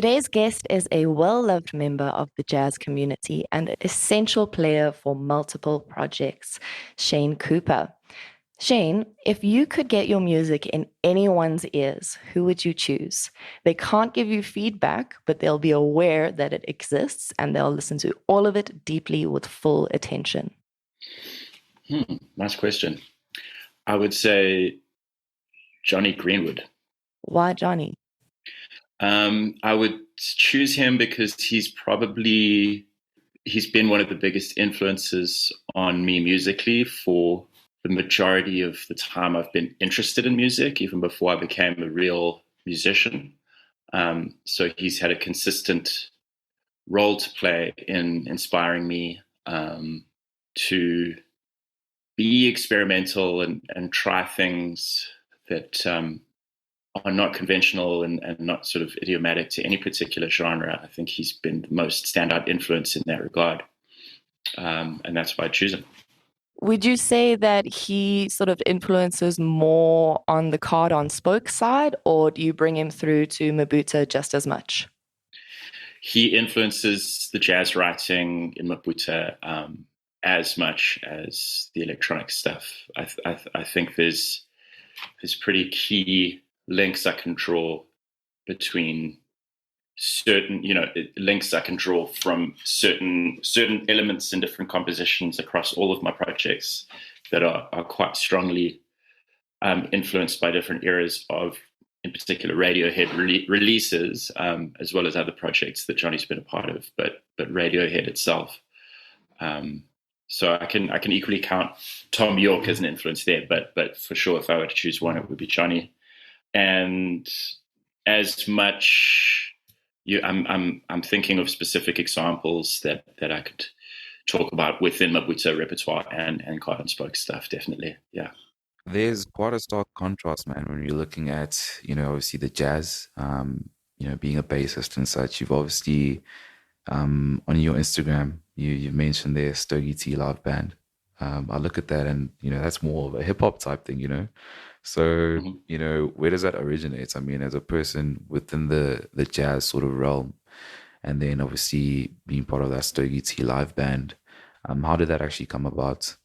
Today's guest is a well loved member of the jazz community and an essential player for multiple projects, Shane Cooper. Shane, if you could get your music in anyone's ears, who would you choose? They can't give you feedback, but they'll be aware that it exists and they'll listen to all of it deeply with full attention. Nice question. I would say Johnny Greenwood. Why Johnny? I would choose him because he's been one of the biggest influences on me musically for the majority of the time I've been interested in music, even before I became a real musician. So he's had a consistent role to play in inspiring me to be experimental and try things that are not conventional and not sort of idiomatic to any particular genre. I think he's been the most standout influence in that regard. And that's why I choose him. Would you say that he sort of influences more on the card on spoke side, or do you bring him through to Mabuta just as much? He influences the jazz writing in Mabuta as much as the electronic stuff. I think there's pretty key links I can draw between certain, links I can draw from certain elements in different compositions across all of my projects that are quite strongly influenced by different eras of, in particular, Radiohead releases, as well as other projects that Johnny's been a part of, but Radiohead itself. So I can equally count Tom York as an influence there, but for sure, if I were to choose one, it would be Johnny. And as much, I'm thinking of specific examples that I could talk about within Mabuta repertoire and card and spoke stuff. Definitely, yeah. There's quite a stark contrast, man, when you're looking at, obviously the jazz, being a bassist and such. You've obviously, on your Instagram, you've mentioned their Stogie T live band. I look at that and, that's more of a hip hop type thing, So, where does that originate? I mean, as a person within the jazz sort of realm, and then obviously being part of that Stogie T live band, how did that actually come about?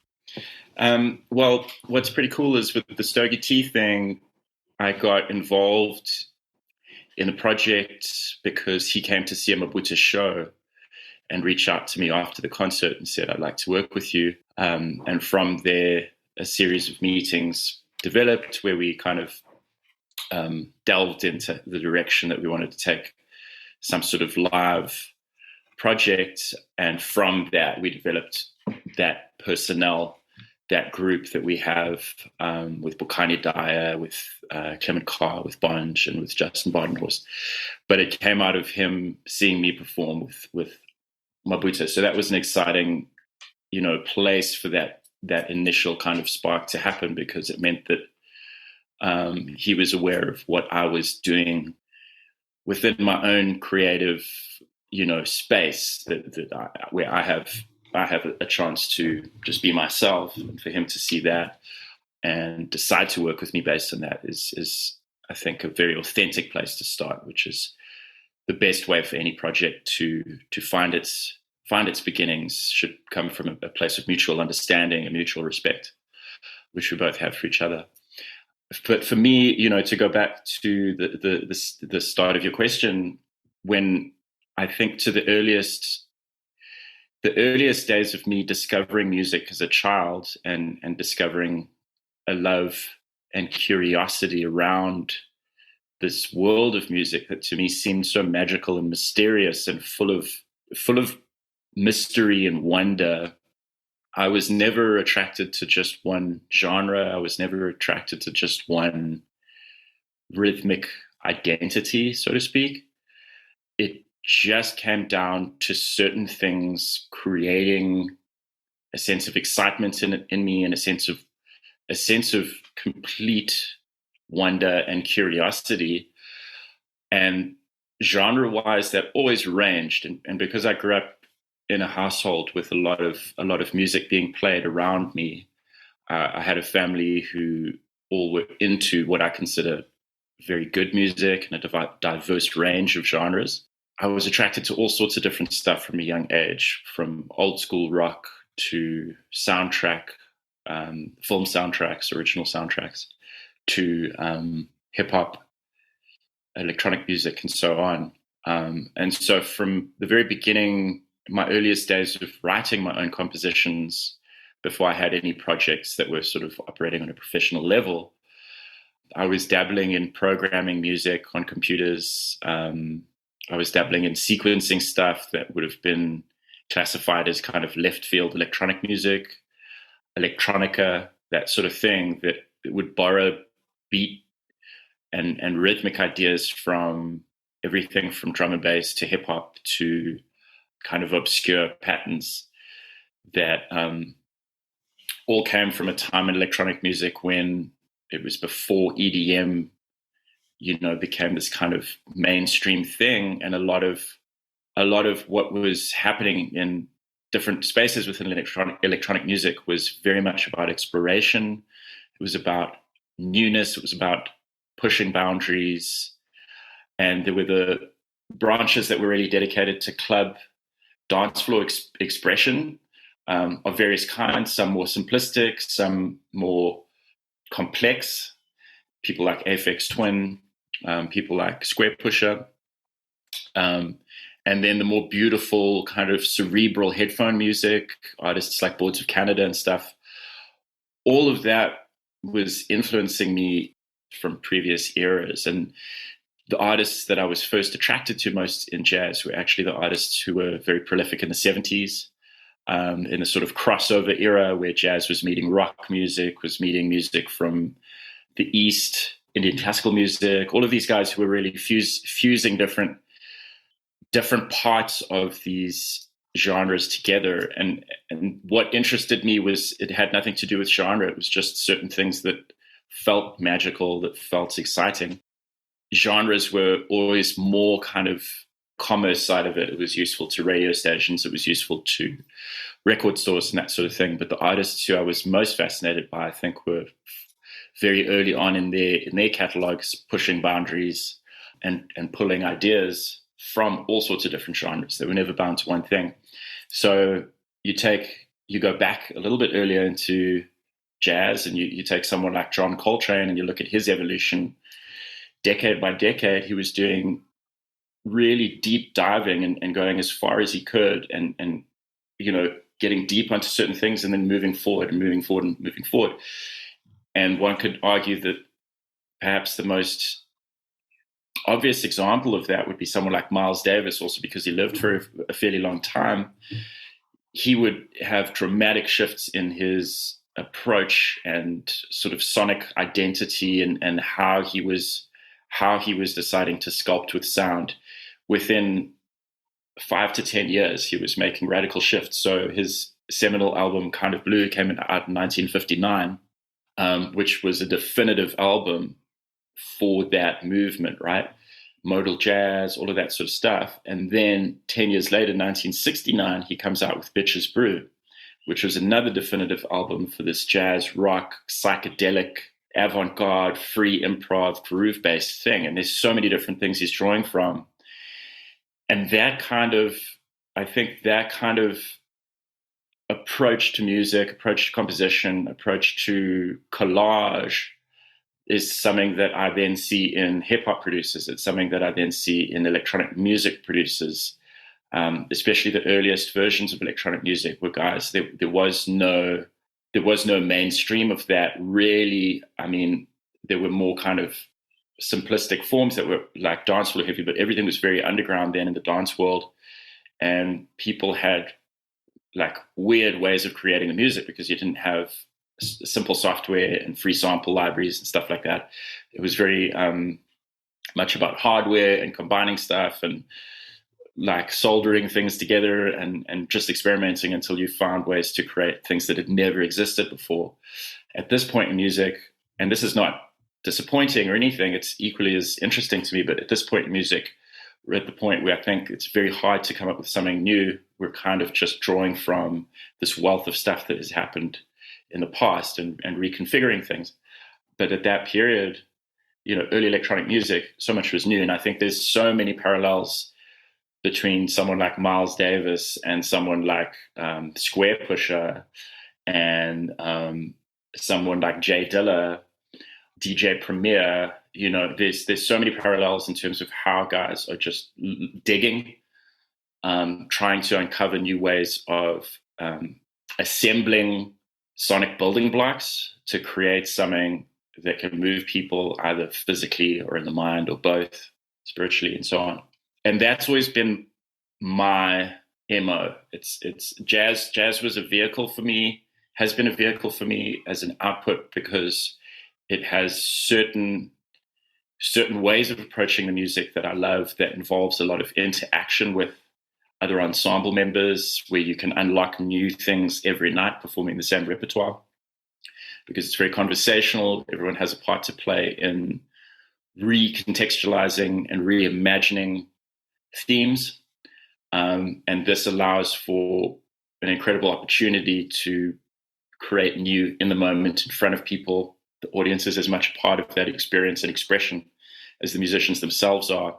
Well, what's pretty cool is with the Stogie T thing, I got involved in the project because he came to see a Mabuta show and reached out to me after the concert and said, I'd like to work with you. And from there, a series of meetings developed where we kind of delved into the direction that we wanted to take some sort of live project. And from that, we developed that personnel, that group that we have with Bukani Dyer, with Clement Carr, with Bonge, and with Justin Badenhorst. But it came out of him seeing me perform with Mabuta. So that was an exciting, place for that initial kind of spark to happen, because it meant that he was aware of what I was doing within my own creative, space where I have a chance to just be myself, and for him to see that and decide to work with me based on that is I think a very authentic place to start, which is the best way for any project to find its beginnings. Should come from a place of mutual understanding and mutual respect, which we both have for each other. But for me, to go back to the start of your question, when I think to the earliest days of me discovering music as a child and discovering a love and curiosity around this world of music that to me seemed so magical and mysterious and full of mystery and wonder. I was never attracted to just one genre. I was never attracted to just one rhythmic identity, so to speak. It just came down to certain things creating a sense of excitement in me, and a sense of complete wonder and curiosity. And genre-wise, that always ranged. And because I grew up in a household with a lot of music being played around me, I had a family who all were into what I consider very good music and a diverse range of genres. I was attracted to all sorts of different stuff from a young age, from old school rock to film soundtracks, original soundtracks, to hip hop, electronic music, and so on. And so from the very beginning, my earliest days of writing my own compositions, before I had any projects that were sort of operating on a professional level, I was dabbling in programming music on computers. I was dabbling in sequencing stuff that would have been classified as kind of left field electronic music, electronica, that sort of thing that would borrow beat and rhythmic ideas from everything from drum and bass to hip hop to kind of obscure patterns that all came from a time in electronic music when it was before EDM, became this kind of mainstream thing, and a lot of what was happening in different spaces within electronic music was very much about exploration. It was about newness. It was about pushing boundaries, and there were the branches that were really dedicated to club dance floor expression of various kinds. Some more simplistic, some more complex. People like Aphex Twin, people like Square Pusher, and then the more beautiful kind of cerebral headphone music, artists like Boards of Canada and stuff. All of that was influencing me from previous eras. And the artists that I was first attracted to most in jazz were actually the artists who were very prolific in the 70s, in a sort of crossover era where jazz was meeting rock music, was meeting music from the East, Indian classical music, all of these guys who were really fusing different parts of these genres together. And what interested me was it had nothing to do with genre. It was just certain things that felt magical, that felt exciting. Genres were always more kind of commerce side of it. It was useful to radio stations. It was useful to record stores and that sort of thing. But the artists who I was most fascinated by, I think, were very early on in their catalogs, pushing boundaries and pulling ideas from all sorts of different genres. They were never bound to one thing. So you go back a little bit earlier into jazz, and you take someone like John Coltrane and you look at his evolution. Decade by decade, he was doing really deep diving and going as far as he could, and getting deep onto certain things, and then moving forward and moving forward and moving forward. And one could argue that perhaps the most obvious example of that would be someone like Miles Davis, also because he lived for a fairly long time. He would have dramatic shifts in his approach and sort of sonic identity and how he was deciding to sculpt with sound. Within 5 to 10 years, he was making radical shifts. So his seminal album, Kind of Blue, came out in 1959, which was a definitive album for that movement, right? Modal jazz, all of that sort of stuff. And then 10 years later, 1969, he comes out with Bitches Brew, which was another definitive album for this jazz, rock, psychedelic, avant-garde, free improv, groove-based thing. And there's so many different things he's drawing from. And I think that kind of approach to music, approach to composition, approach to collage is something that I then see in hip-hop producers. It's something that I then see in electronic music producers. Especially the earliest versions of electronic music were guys, there was no mainstream of that really. I mean, there were more kind of simplistic forms that were like dance floor heavy, but everything was very underground then in the dance world. And people had like weird ways of creating the music because you didn't have simple software and free sample libraries and stuff like that. It was very much about hardware and combining stuff and like soldering things together and just experimenting until you found ways to create things that had never existed before. At this point in music, and this is not disappointing or anything, it's equally as interesting to me, but at this point in music, we're at the point where I think it's very hard to come up with something new. We're kind of just drawing from this wealth of stuff that has happened in the past and reconfiguring things. But at that period, early electronic music, so much was new. And I think there's so many parallels between someone like Miles Davis and someone like Square Pusher and someone like Jay Dilla, DJ Premier. There's so many parallels in terms of how guys are just digging, trying to uncover new ways of assembling sonic building blocks to create something that can move people either physically or in the mind or both, spiritually and so on. And that's always been my MO. It's jazz. Jazz was a vehicle for me, has been a vehicle for me as an output, because it has certain ways of approaching the music that I love, that involves a lot of interaction with other ensemble members, where you can unlock new things every night performing the same repertoire, because it's very conversational. Everyone has a part to play in recontextualizing and reimagining themes. And this allows for an incredible opportunity to create new in the moment in front of people. The audience is as much a part of that experience and expression as the musicians themselves are.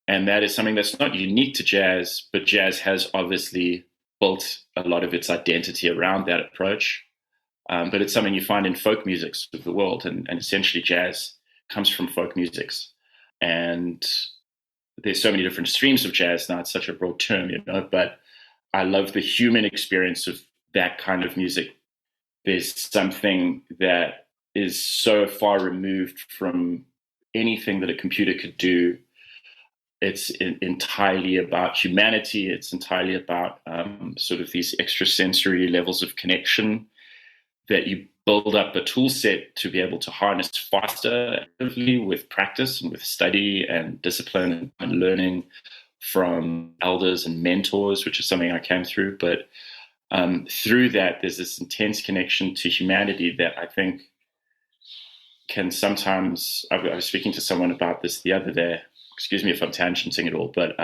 And that is something that's not unique to jazz, but jazz has obviously built a lot of its identity around that approach. But it's something you find in folk musics of the world. And essentially jazz comes from folk musics. And there's so many different streams of jazz now. It's such a broad term, but I love the human experience of that kind of music. There's something that is so far removed from anything that a computer could do. It's entirely about humanity. It's entirely about sort of these extrasensory levels of connection that you build up a tool set to be able to harness faster, actively, with practice and with study and discipline and learning from elders and mentors, which is something I came through. But through that, there's this intense connection to humanity that I think can sometimes, I was speaking to someone about this the other day, excuse me if I'm tangenting at all, but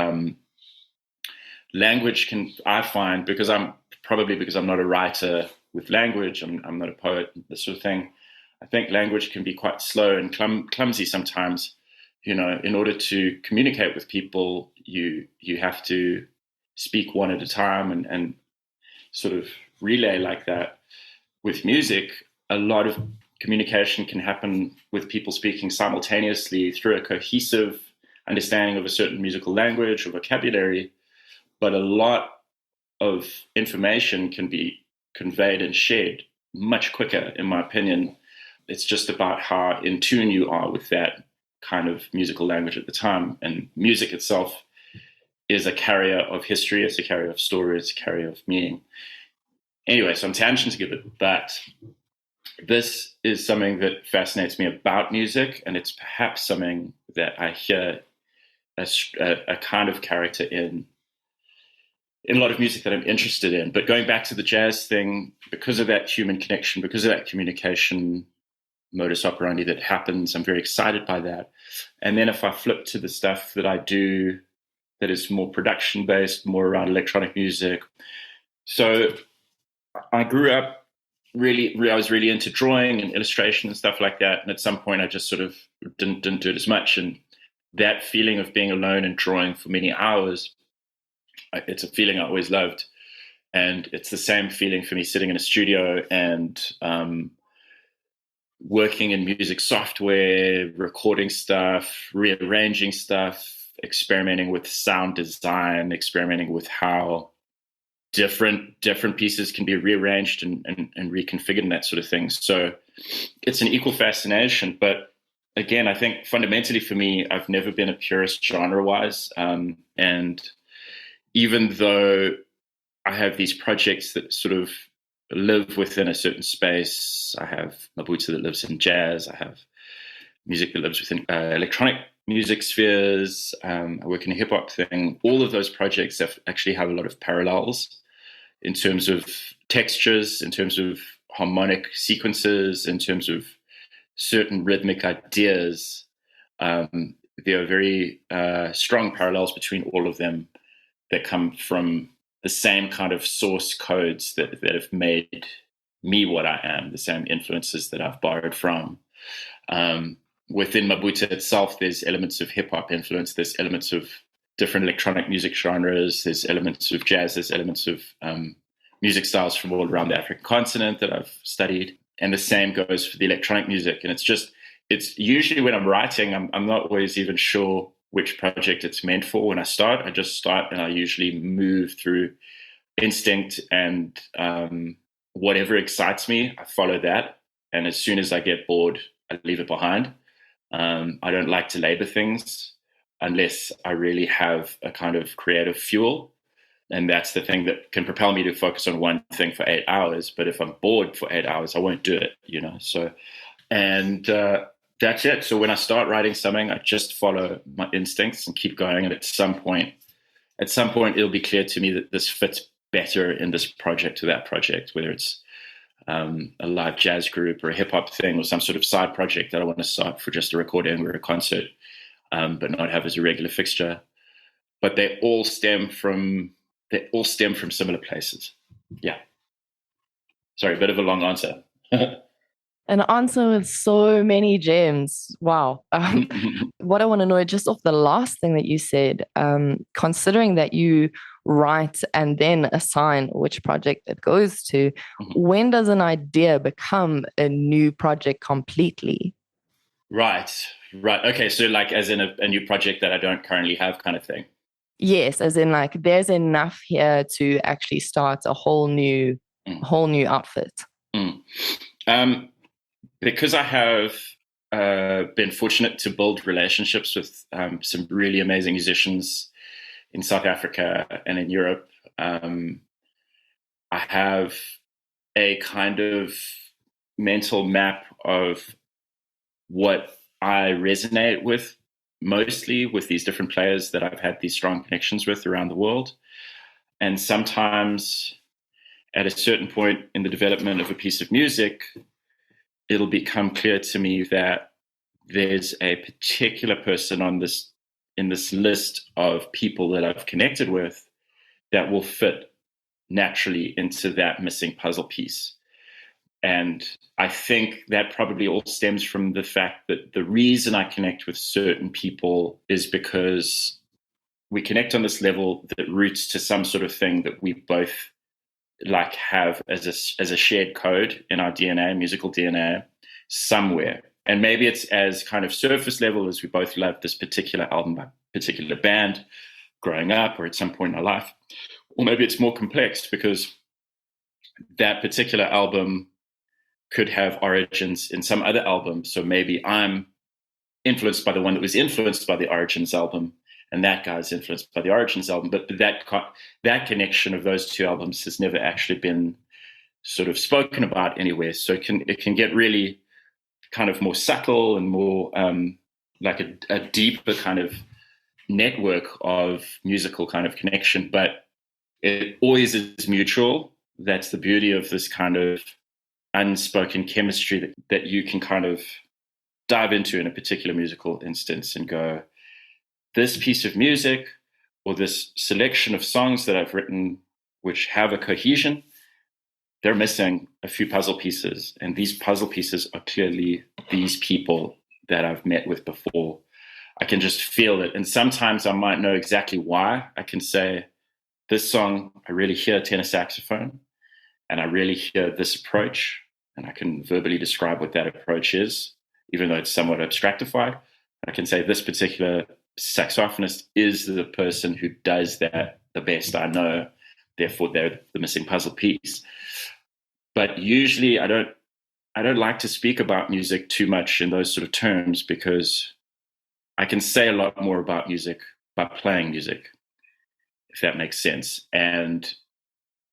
language can, I find, because I'm not a writer with language, I'm not a poet, this sort of thing, I think language can be quite slow and clumsy sometimes. In order to communicate with people, you have to speak one at a time and sort of relay like that. With music, a lot of communication can happen with people speaking simultaneously through a cohesive understanding of a certain musical language or vocabulary, but a lot of information can be conveyed and shared much quicker, in my opinion. It's just about how in tune you are with that kind of musical language at the time. And music itself is a carrier of history, it's a carrier of story, it's a carrier of meaning. Anyway, so I'm tangenting a bit, but this is something that fascinates me about music, and it's perhaps something that I hear a kind of character in a lot of music that I'm interested in. But going back to the jazz thing, because of that human connection, because of that communication modus operandi that happens, I'm very excited by that. And then if I flip to the stuff that I do that is more production based, more around electronic music. So I grew up I was really into drawing and illustration and stuff like that. And at some point I just sort of didn't do it as much. And that feeling of being alone and drawing for many hours, it's a feeling I always loved. And it's the same feeling for me sitting in a studio and working in music software, recording stuff, rearranging stuff, experimenting with sound design, experimenting with how different pieces can be rearranged and reconfigured and that sort of thing. So it's an equal fascination. But again, I think fundamentally for me, I've never been a purist genre-wise. And even though I have these projects that sort of live within a certain space, I have Mabuta that lives in jazz, I have music that lives within electronic music spheres, I work in a hip-hop thing. All of those projects actually have a lot of parallels in terms of textures, in terms of harmonic sequences, in terms of certain rhythmic ideas. There are very strong parallels between all of them that come from the same kind of source codes that have made me what I am, the same influences that I've borrowed from. within Mabuta itself, there's elements of hip hop influence, there's elements of different electronic music genres, there's elements of jazz, there's elements of music styles from all around the African continent that I've studied. And the same goes for the electronic music. And it's usually when I'm writing, I'm not always even sure which project it's meant for. When I start, I just start, and I usually move through instinct, and whatever excites me, I follow that. And as soon as I get bored, I leave it behind. I don't like to labor things unless I really have a kind of creative fuel. And that's the thing that can propel me to focus on one thing for 8 hours. But if I'm bored for 8 hours, I won't do it, So, and that's it. So when I start writing something, I just follow my instincts and keep going. And at some point, it'll be clear to me that this fits better in this project or that project, whether it's a live jazz group or a hip hop thing or some sort of side project that I want to start for just a recording or a concert, but not have as a regular fixture. But they all stem from similar places. Yeah. Sorry, a bit of a long answer. An answer with so many gems. Wow. What I want to know, just off the last thing that you said, considering that you write and then assign which project it goes to, when does an idea become a new project completely? Right. Okay, so like as in a new project that I don't currently have kind of thing? Yes, as in like there's enough here to actually start a whole new outfit. Because I have been fortunate to build relationships with some really amazing musicians in South Africa and in Europe, I have a kind of mental map of what I resonate with, mostly with these different players that I've had these strong connections with around the world. And sometimes at a certain point in the development of a piece of music, it'll become clear to me that there's a particular person in this list of people that I've connected with that will fit naturally into that missing puzzle piece. And I think that probably all stems from the fact that the reason I connect with certain people is because we connect on this level that roots to some sort of thing that we both like have as a shared code in our DNA, musical DNA, somewhere. And maybe it's as kind of surface level as we both love this particular album by a particular band growing up or at some point in our life. Or maybe it's more complex because that particular album could have origins in some other album. So maybe I'm influenced by the one that was influenced by the Origins album, and that guy's influenced by the Origins album. But that connection of those two albums has never actually been sort of spoken about anywhere. So it can get really kind of more subtle and more like a deeper kind of network of musical kind of connection. But it always is mutual. That's the beauty of this kind of unspoken chemistry that you can kind of dive into in a particular musical instance and go, this piece of music or this selection of songs that I've written which have a cohesion, they're missing a few puzzle pieces. And these puzzle pieces are clearly these people that I've met with before. I can just feel it. And sometimes I might know exactly why. I can say, this song, I really hear tenor saxophone and I really hear this approach. And I can verbally describe what that approach is, even though it's somewhat abstractified. I can say this particular saxophonist is the person who does that the best I know. Therefore, they're the missing puzzle piece. But usually I don't like to speak about music too much in those sort of terms because I can say a lot more about music by playing music, if that makes sense. And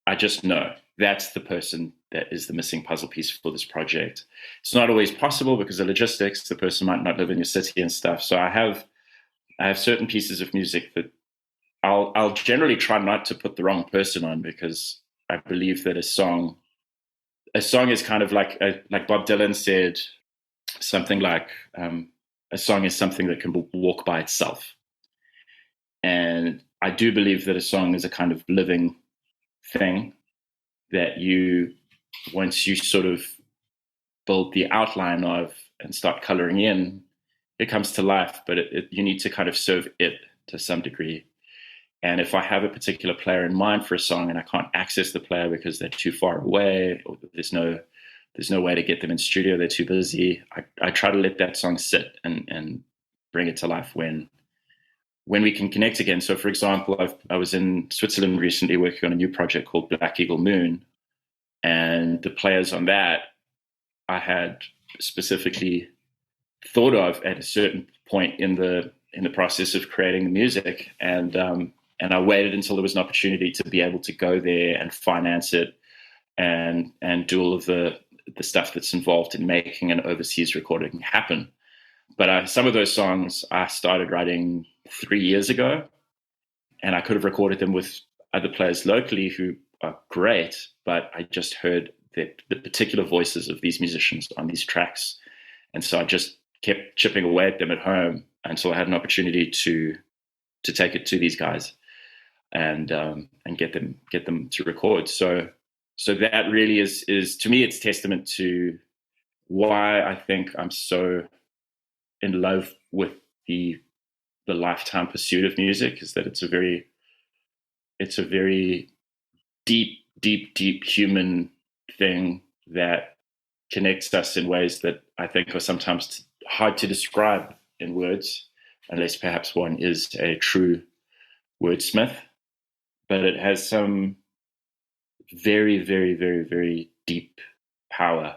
I just know that's the person that is the missing puzzle piece for this project. It's not always possible because of logistics. The person might not live in your city and stuff. So I have certain pieces of music that I'll generally try not to put the wrong person on because I believe that a song is kind of like Bob Dylan said, something like a song is something that can walk by itself. And I do believe that a song is a kind of living thing that once you sort of build the outline of and start coloring in, it comes to life, but you need to kind of serve it to some degree. And if I have a particular player in mind for a song and I can't access the player because they're too far away, or there's no way to get them in studio, they're too busy, I try to let that song sit and bring it to life when we can connect again. So, for example, I was in Switzerland recently working on a new project called Black Eagle Moon, and the players on that I had specifically thought of at a certain point in the process of creating the music, and I waited until there was an opportunity to be able to go there and finance it and do all of the stuff that's involved in making an overseas recording happen. But some of those songs I started writing 3 years ago, and I could have recorded them with other players locally who are great, but I just heard the particular voices of these musicians on these tracks. And so I just kept chipping away at them at home until I had an opportunity to take it to these guys and get them to record. So that really is to me, it's testament to why I think I'm so in love with the lifetime pursuit of music, is that it's a very deep human thing that connects us in ways that I think are sometimes hard to describe in words, unless perhaps one is a true wordsmith. But it has some very, very, very, very deep power.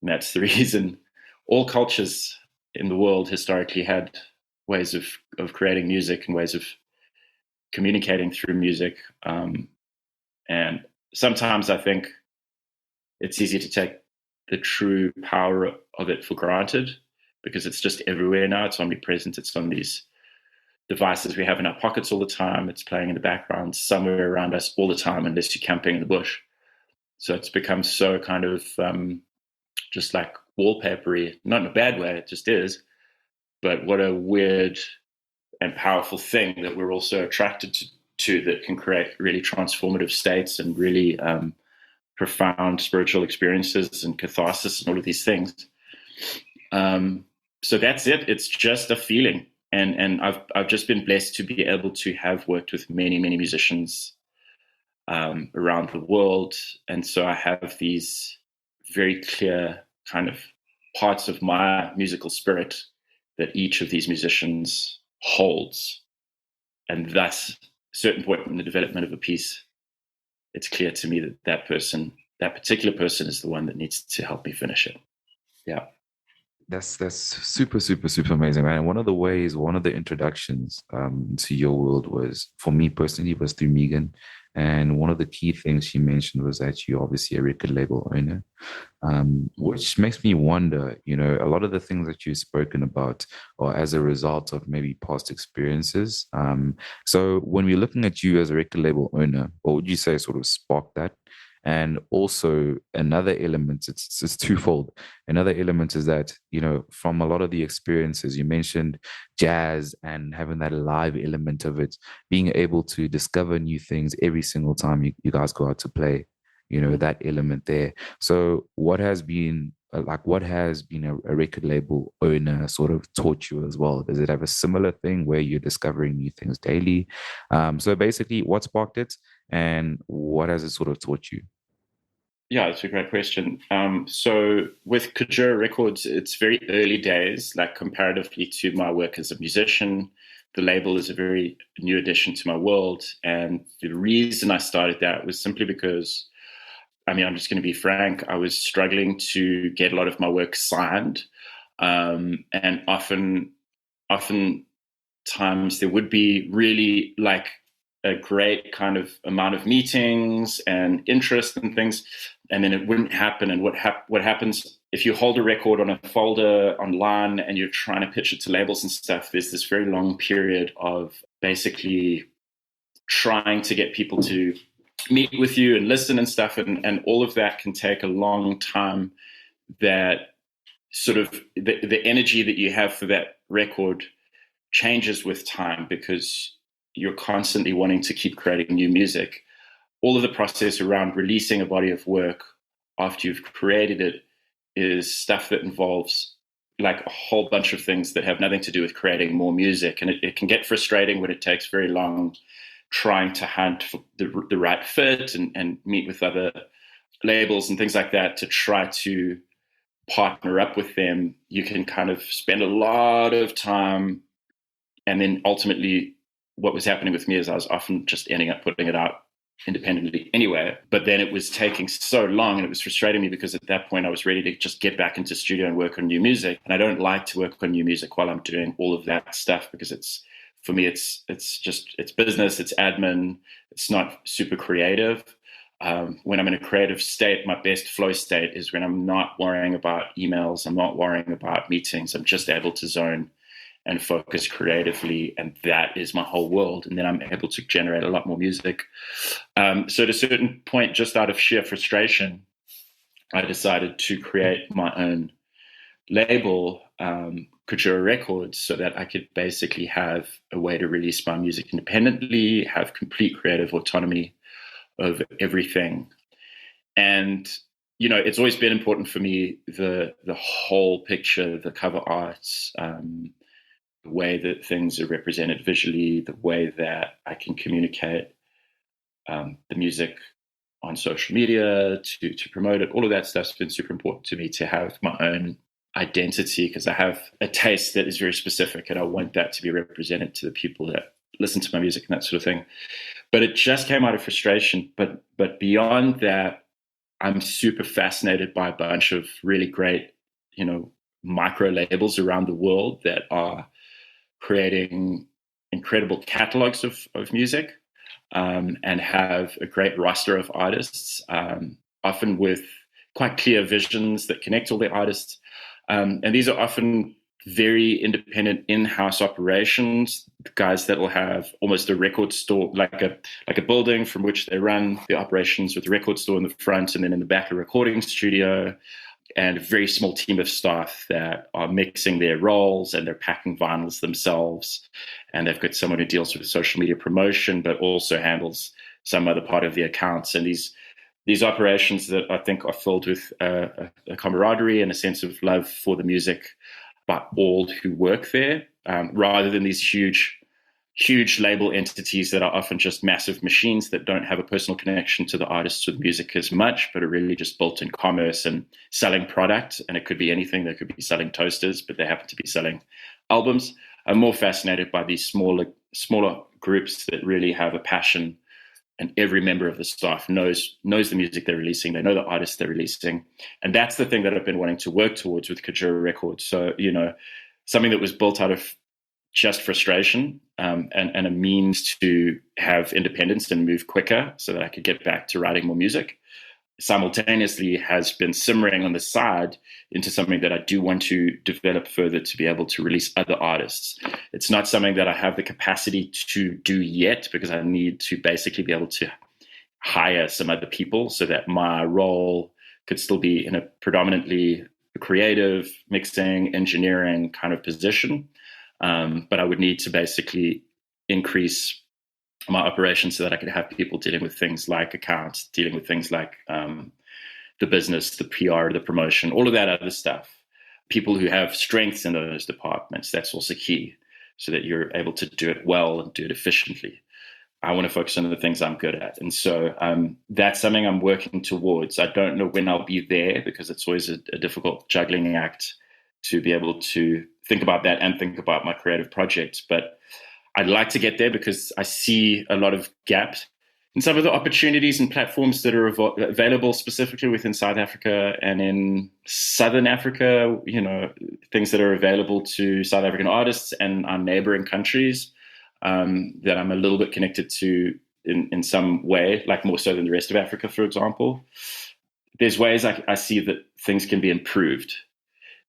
And that's the reason all cultures in the world historically had ways of creating music and ways of communicating through music. And sometimes I think it's easy to take the true power of it for granted because it's just everywhere now. It's omnipresent. It's on these devices we have in our pockets all the time. It's playing in the background somewhere around us all the time, unless you're camping in the bush. So it's become so kind of just like wallpapery, not in a bad way, it just is. But what a weird and powerful thing that we're also attracted to that can create really transformative states and really profound spiritual experiences and catharsis and all of these things. So that's it. It's just a feeling. And I've just been blessed to be able to have worked with many, many musicians around the world. And so I have these very clear kind of parts of my musical spirit that each of these musicians holds. And thus, a certain point in the development of a piece, it's clear to me that that particular person is the one that needs to help me finish it. Yeah. That's super, super, super amazing, man. And one of the introductions to your world was, for me personally, was through Meagan. And one of the key things she mentioned was that you're obviously a record label owner, which makes me wonder, a lot of the things that you've spoken about are as a result of maybe past experiences. So when we're looking at you as a record label owner, what would you say sort of sparked that? And also another element, it's twofold. Another element is that, from a lot of the experiences, you mentioned jazz and having that live element of it, being able to discover new things every single time you guys go out to play, that element there. So what has been a record label owner sort of taught you as well? Does it have a similar thing where you're discovering new things daily? So basically, what sparked it and what has it sort of taught you? Yeah, it's a great question. So with Kujua Records, it's very early days, like comparatively to my work as a musician. The label is a very new addition to my world. And the reason I started that was simply because, I'm just going to be frank, I was struggling to get a lot of my work signed. And oftentimes there would be really like a great kind of amount of meetings and interest and things, and then it wouldn't happen. And what happens if you hold a record on a folder online and you're trying to pitch it to labels and stuff, there's this very long period of basically trying to get people to meet with you and listen and stuff, and all of that can take a long time. That sort of the energy that you have for that record changes with time because you're constantly wanting to keep creating new music. All of the process around releasing a body of work after you've created it is stuff that involves like a whole bunch of things that have nothing to do with creating more music. And it can get frustrating when it takes very long trying to hunt for the right fit and meet with other labels and things like that to try to partner up with them. You can kind of spend a lot of time, and then ultimately what was happening with me is I was often just ending up putting it out independently anyway. But then it was taking so long and it was frustrating me because at that point I was ready to just get back into studio and work on new music. And I don't like to work on new music while I'm doing all of that stuff because for me it's business, it's admin, it's not super creative. When I'm in a creative state, my best flow state is when I'm not worrying about emails, I'm not worrying about meetings, I'm just able to zone and focus creatively, and that is my whole world. And then I'm able to generate a lot more music. So at a certain point, just out of sheer frustration, I decided to create my own label, Kujua Records, so that I could basically have a way to release my music independently, have complete creative autonomy of everything. And it's always been important for me, the whole picture, the cover arts, the way that things are represented visually, the way that I can communicate the music on social media to promote it. All of that stuff's been super important to me, to have my own identity, because I have a taste that is very specific and I want that to be represented to the people that listen to my music and that sort of thing. But it just came out of frustration. But beyond that, I'm super fascinated by a bunch of really great, micro labels around the world that are creating incredible catalogs of music, and have a great roster of artists, often with quite clear visions that connect all the artists. And these are often very independent in-house operations, guys that will have almost a record store, like a building from which they run the operations, with a record store in the front and then in the back a recording studio, and a very small team of staff that are mixing their roles and they're packing vinyls themselves. And they've got someone who deals with social media promotion, but also handles some other part of the accounts. And these operations that I think are filled with a camaraderie and a sense of love for the music by all who work there, rather than these huge label entities that are often just massive machines that don't have a personal connection to the artists or the music as much, but are really just built in commerce and selling product. And it could be anything. They could be selling toasters, but they happen to be selling albums. I'm more fascinated by these smaller groups that really have a passion, and every member of the staff knows the music they're releasing. They know the artists they're releasing. And that's the thing that I've been wanting to work towards with Kujua Records. So, something that was built out of just frustration, and a means to have independence and move quicker so that I could get back to writing more music, simultaneously has been simmering on the side into something that I do want to develop further, to be able to release other artists. It's not something that I have the capacity to do yet, because I need to basically be able to hire some other people so that my role could still be in a predominantly creative, mixing, engineering kind of position. But I would need to basically increase my operations so that I could have people dealing with things like accounts, dealing with things like the business, the PR, the promotion, all of that other stuff. People who have strengths in those departments, that's also key, so that you're able to do it well and do it efficiently. I want to focus on the things I'm good at. And so that's something I'm working towards. I don't know when I'll be there, because it's always a difficult juggling act to be able to think about that and think about my creative projects. But I'd like to get there, because I see a lot of gaps in some of the opportunities and platforms that are available specifically within South Africa and in Southern Africa, things that are available to South African artists and our neighboring countries, that I'm a little bit connected to in some way, like more so than the rest of Africa, for example. There's ways I see that things can be improved.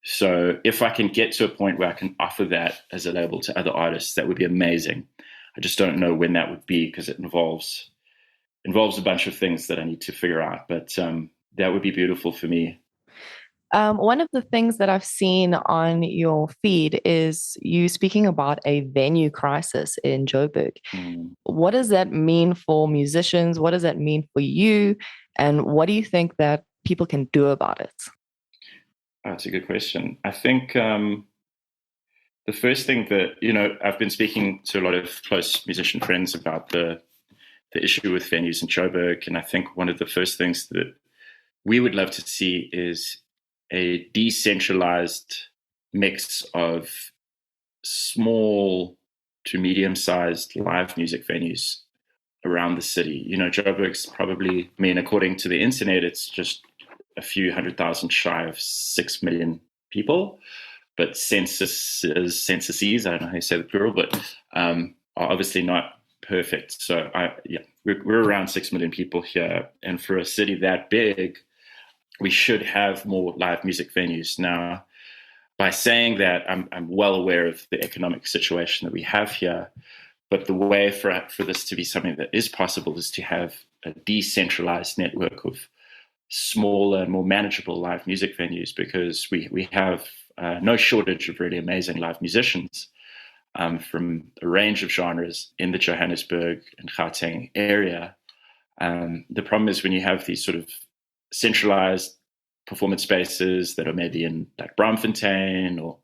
So if I can get to a point where I can offer that as a label to other artists, that would be amazing. I just don't know when that would be, because it involves a bunch of things that I need to figure out. But that would be beautiful for me. One of the things that I've seen on your feed is you speaking about a venue crisis in Joburg. What does that mean for musicians? What does that mean for you? And what do you think that people can do about it? Oh, that's a good question. I think the first thing that, I've been speaking to a lot of close musician friends about the issue with venues in Joburg. And I think one of the first things that we would love to see is a decentralized mix of small to medium-sized live music venues around the city. Joburg's probably, according to the internet, it's just a few 100,000 shy of 6 million people. But censuses, I don't know how you say the plural, but are obviously not perfect. So we're around 6 million people here. And for a city that big, we should have more live music venues. Now, by saying that, I'm well aware of the economic situation that we have here. But the way for this to be something that is possible is to have a decentralized network of smaller, more manageable live music venues, because we have no shortage of really amazing live musicians from a range of genres in the Johannesburg and Gauteng area. The problem is when you have these sort of centralized performance spaces that are maybe in like Braamfontein or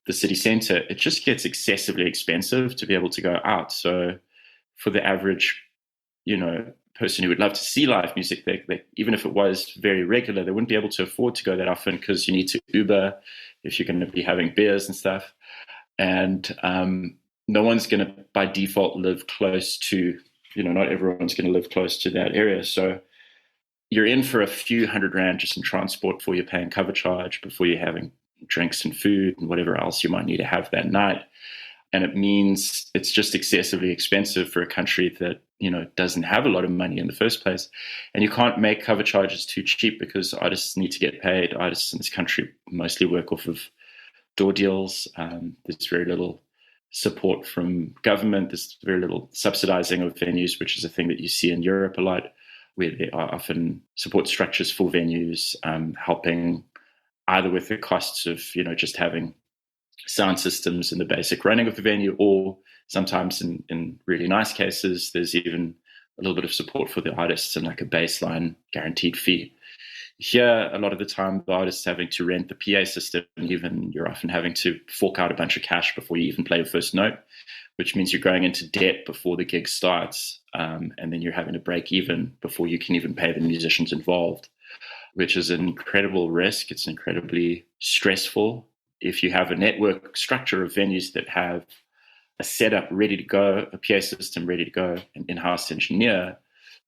the city center, it just gets excessively expensive to be able to go out. So for the average, person who would love to see live music, they, even if it was very regular, they wouldn't be able to afford to go that often, because you need to Uber if you're going to be having beers and stuff. And no one's going to, by default, live close to, not everyone's going to live close to that area. So you're in for a few $100 just in transport before you're paying cover charge, before you're having drinks and food and whatever else you might need to have that night. And it means it's just excessively expensive for a country that, doesn't have a lot of money in the first place. And you can't make cover charges too cheap, because artists need to get paid. Artists in this country mostly work off of door deals. There's very little support from government. There's very little subsidizing of venues, which is a thing that you see in Europe a lot, where there are often support structures for venues, helping either with the costs of, just having sound systems and the basic running of the venue, or sometimes in really nice cases, there's even a little bit of support for the artists and like a baseline guaranteed fee. Here, a lot of the time, the artist's having to rent the PA system, and even you're often having to fork out a bunch of cash before you even play your first note, which means you're going into debt before the gig starts, and then you're having to break even before you can even pay the musicians involved, which is an incredible risk. It's incredibly stressful. If you have a network structure of venues that have a setup ready to go, a PA system ready to go, an in-house engineer,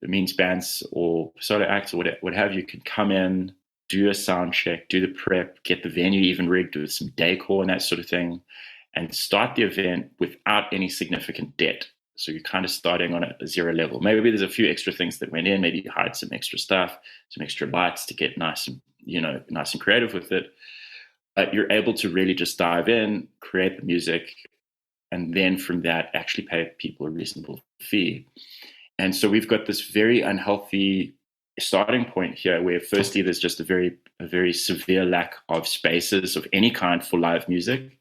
it means bands or solo acts or what have you could come in, do a sound check, do the prep, get the venue even rigged with some decor and that sort of thing, and start the event without any significant debt. So you're kind of starting on a zero level. Maybe there's a few extra things that went in. Maybe you hired some extra stuff, some extra lights to get nice and creative with it. But you're able to really just dive in, create the music, and then from that actually pay people a reasonable fee. And so we've got this very unhealthy starting point here, where firstly there's just a very severe lack of spaces of any kind for live music.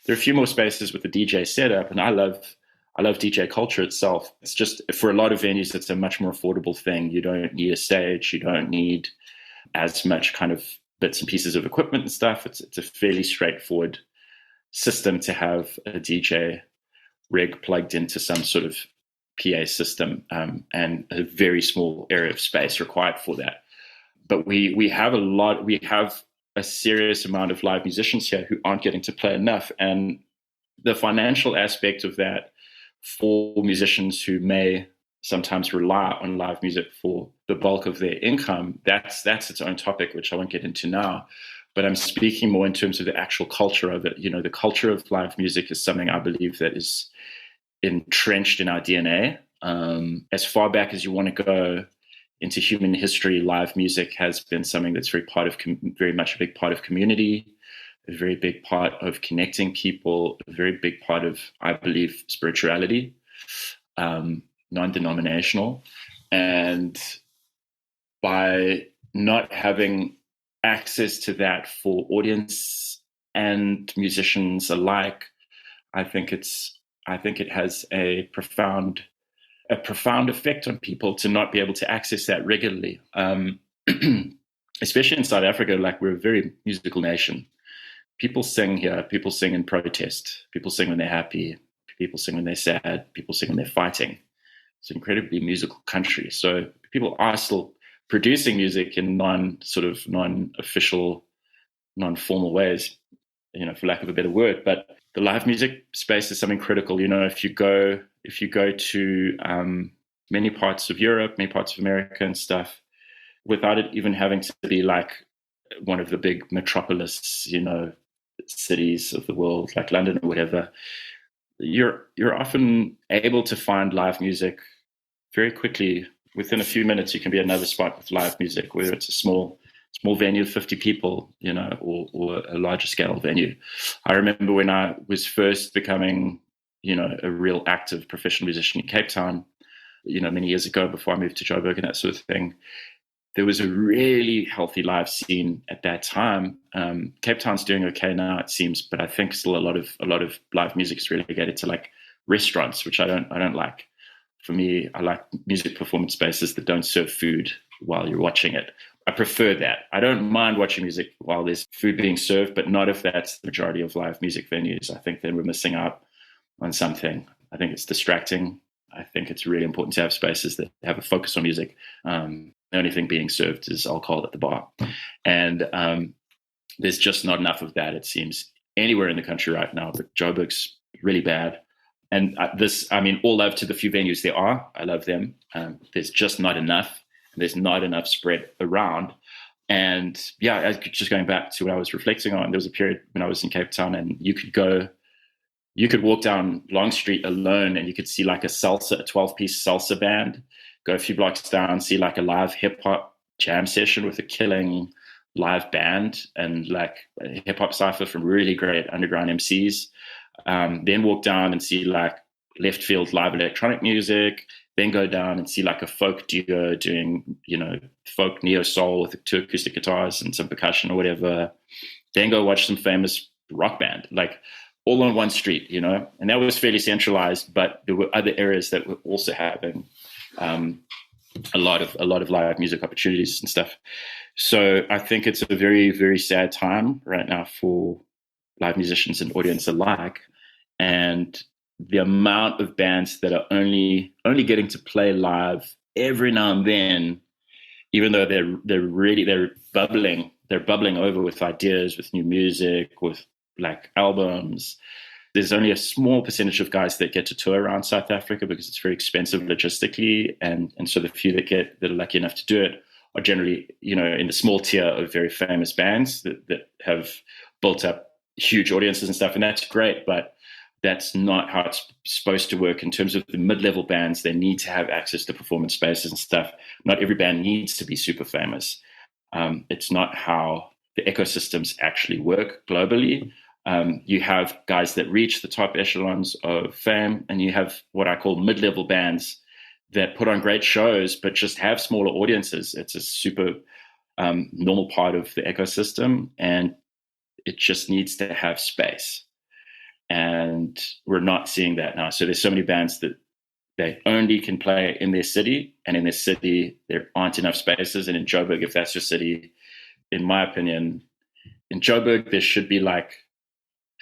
There are a few more spaces with the DJ setup, and I love DJ culture itself. It's just, for a lot of venues, it's a much more affordable thing. You don't need a stage, you don't need as much kind of bits and pieces of equipment and stuff. It's a fairly straightforward system to have a DJ rig plugged into some sort of PA system, and a very small area of space required for that. But we have a serious amount of live musicians here who aren't getting to play enough. And the financial aspect of that for musicians who may sometimes rely on live music for the bulk of their income, that's its own topic, which I won't get into now. But I'm speaking more in terms of the actual culture of it. The culture of live music is something I believe that is entrenched in our DNA. As far back as you want to go into human history, live music has been something that's very much a big part of community, a very big part of connecting people, a very big part of, I believe, spirituality, non-denominational. And by not having access to that for audience and musicians alike, I think it has a profound effect on people to not be able to access that regularly. especially in South Africa, like we're a very musical nation. People sing here. People sing in protest. People sing when they're happy. People sing when they're sad. People sing when they're fighting. It's an incredibly musical country. So people are still producing music in non-official, non-formal ways, for lack of a better word. But the live music space is something critical. If you go to many parts of Europe, many parts of America and stuff, without it even having to be like one of the big metropolis, cities of the world, like London or whatever, you're often able to find live music very quickly. Within a few minutes, you can be at another spot with live music, whether it's a small venue of 50 people, or a larger scale venue. I remember when I was first becoming, a real active professional musician in Cape Town, many years ago before I moved to Joburg and that sort of thing. There was a really healthy live scene at that time. Cape Town's doing okay now, it seems, but I think still a lot of live music is relegated to like restaurants, which I don't like. For me, I like music performance spaces that don't serve food while you're watching it. I prefer that. I don't mind watching music while there's food being served, but not if that's the majority of live music venues. I think then we're missing out on something. I think it's distracting. I think it's really important to have spaces that have a focus on music. The only thing being served is alcohol at the bar. And there's just not enough of that, it seems, anywhere in the country right now. But Joburg's really bad. And all love to the few venues there are. I love them. There's just not enough. There's not enough spread around. And yeah, just going back to what I was reflecting on, there was a period when I was in Cape Town and you could walk down Long Street alone and you could see like a 12-piece salsa band, go a few blocks down, see like a live hip hop jam session with a killing live band and like a hip hop cypher from really great underground MCs. Then walk down and see like left field live electronic music, then go down and see like a folk duo doing, folk neo soul with 2 acoustic guitars and some percussion or whatever. Then go watch some famous rock band, like all on one street, and that was fairly centralized, but there were other areas that were also having a lot of live music opportunities and stuff. So I think it's a very, very sad time right now for live musicians and audience alike. And the amount of bands that are only getting to play live every now and then, even though they're bubbling over with ideas, with new music, with like albums. There's only a small percentage of guys that get to tour around South Africa because it's very expensive logistically. And so the few that are lucky enough to do it are generally, in the small tier of very famous bands that have built up huge audiences and stuff. And that's great, but that's not how it's supposed to work in terms of the mid-level bands. They need to have access to performance spaces and stuff. Not every band needs to be super famous. It's not how the ecosystems actually work globally. You have guys that reach the top echelons of fame, and you have what I call mid-level bands that put on great shows, but just have smaller audiences. It's a super normal part of the ecosystem, and it just needs to have space. And we're not seeing that now. So there's so many bands that they only can play in their city, and in their city, there aren't enough spaces. And in Joburg, if that's your city, in my opinion, in Joburg, there should be like